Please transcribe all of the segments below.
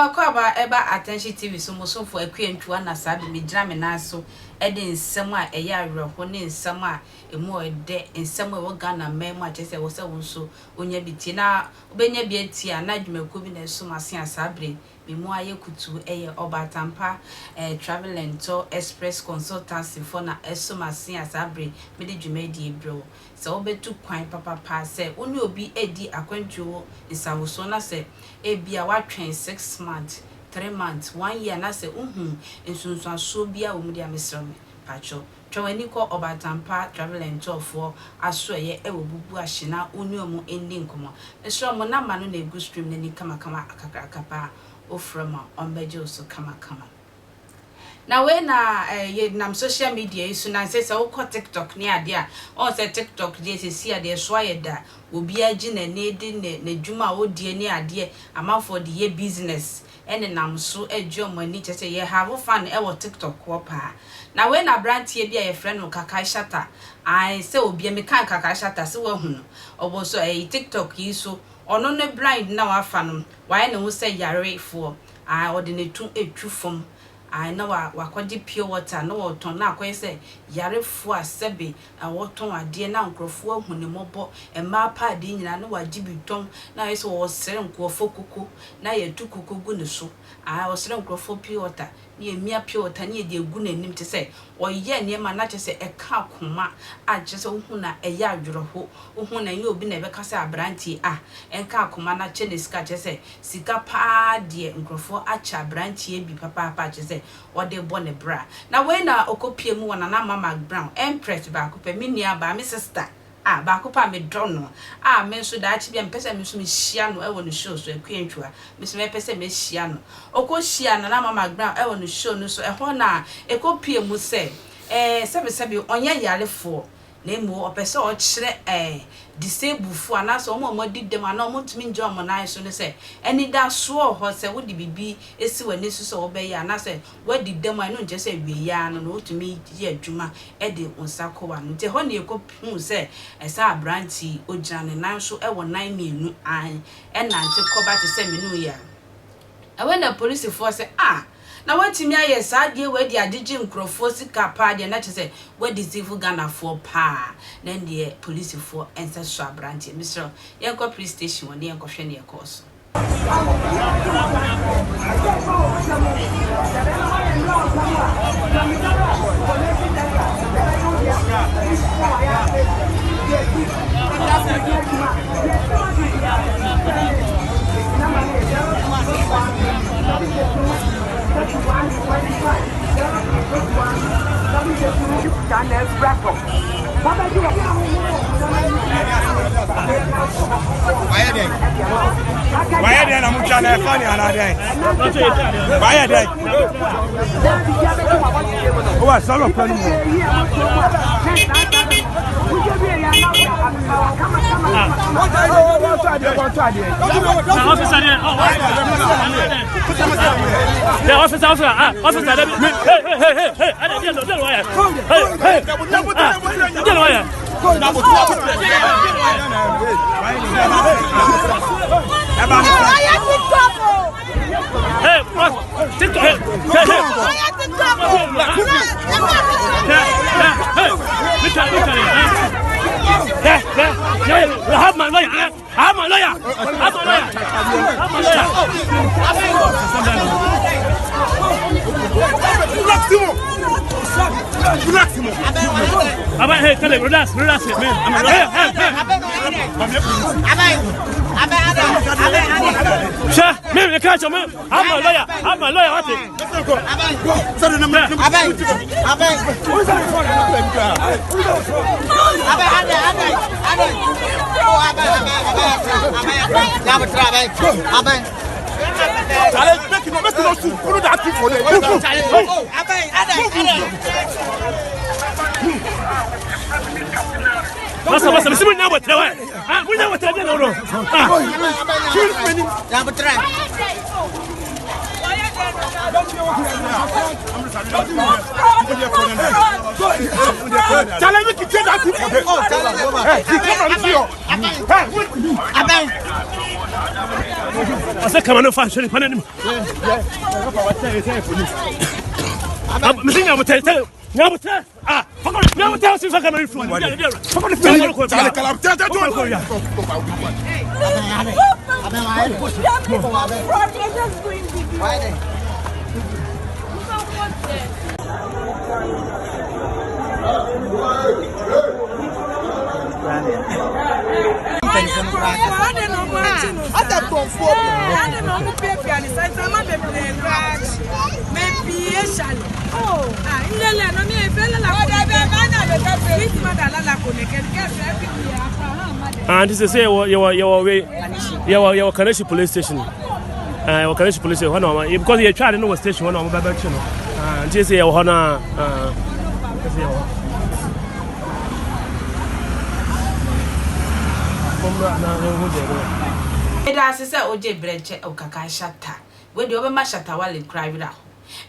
akwaba eba attention TV so mo so for akwantua na sabe me gina me na so e de nsem a eya awerho ne nsem a emu ede nsem a wo Ghana mema chese wo se wo so onya biti na obenya bi atia na dwumako bi na so mase asabre me mu aye kutu eye obatampa travel to express consultancy for na eso mase asabre me de dwumadi ebro so obetu kwan papa se oni obi edi akwantuo nsawoso na se ebia watwen 6 months 3 months 1 year na se ensunsun so bia wo mu dia mesrem pacho twani ko obatampa travel and tour for aso ye e wo bubu ahina oni omu endi nkomo mesrem na ma no na egu stream na ni kama akakapa oframa ombeje so kama na we na ye nam social media isu na say wo ko TikTok ni ade a on say TikTok dey see ade so ayeda obi agi na ne na dwuma wo die ni ade amafo de ye business ene nam so adwomani chese ye have fun e wo TikTok wo pa na we na brantie bia ye friend no Kakai Shatta I say obi me kan Kakai Shatta se wo hu no obo so TikTok yi so ono ne blind na wa fa no why ne wo say yare fo ordinate etu fom I know wakwaji pure water no waton na akwese yarefo asebe awoton ade na nkrofo ahunimobo ema pa de nyina no wajibiton na yeso wo sere nkrofo kuku na yetu kuku gu ne so wo sere nkrofo pure water ni emia pure water ni de gu nanim te se oye niema na chese eka akoma a chese hu na eya adworoho hu na ye obi na be kasa abranti enka akoma na chene sika chese sika pa de nkrofo acha abranti bi papa chese ode bone bra na we na okopie mu wana na mama Mcbrown Empress ba ko pe me nia ba me sister ba ko pa me dono me so da achi bia mpese me so me hia no e wo no show so akwantua me so me pese me hia no okọ hia na mama Mcbrown e wo no show no so e ho na ekopie mu se sebe onye yarefo na emu opese o kire disable fu anaso omo didem ana omo tumi nje omo na so ne se eni da so ho se wo di bibi esi wani so so obe ya na se wo didem anu nje se wie ya no no tumi ye adwuma e de onsako wa no te ho na ekopu se esa abranti ogina ne nan so e wo nan mienu an e nante koba te se menu ya when the police force na watimi aye saadie we di agigi nkrofo sika pa de na chese we di zivu Ghana for pa na de police for ensa so abranti Mr. Yenko police station won yenko hwe ne yekoso Why then I'm trying to find another day. Why then? Oh, I saw a plan. have my lawyer. I'm a lawyer. Hey, tell him, relax, man. I'm a lawyer. Sir, me can't show me. I'm a lawyer. What is? Masa mesti punya buat cewek. Punya buat cewek dulu. Jangan bercerai. Challenge kita dah tipu. Oh, challenge. Kita manusia. I said, come on, fashion. I'm missing out. Ah, now tell us if I can influence. And this is say your Kakai police station. Kakai police station. Because you tried to know what station one on my back channel. And this is your honor. That's a OJ Breche or Kakai Shatta. When the Obama Shatta cry without.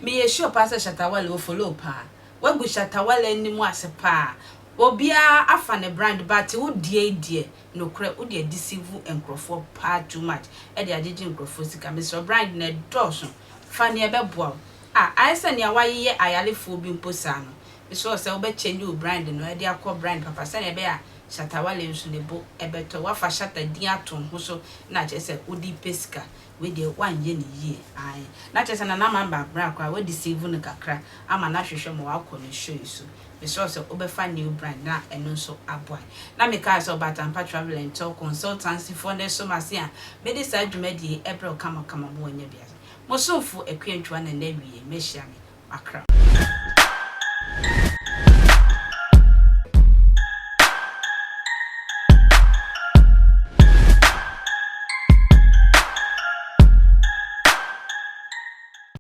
Me a sure passer Shatta will follow pa. When we Shatta any more as a pa. Obia afan a brand but would dear no crap would ye deceive and crofo pa too much. Eddie I didn't crofosica Mr. Brand Ned Dawson. Fanny a bebo. I send ya why ye I ali full being posano. It's also a bet change you brand no idea called brand papa send a bear. Shatta nso ne bo ebeto wafa Shatta din atom ho so na chese odi pesika we de wanye ne yie ai na chese na mamba bra kwa we deceive no kakra ama na hwehwe mo akọ ne show so be so obefa new brand na eno nso aboy na me ka so batampa travel and talk consultancy for ne so masia me de sa dwumadi ebro kama mo nya bia mo so fu akwantua na na wie me hia me akra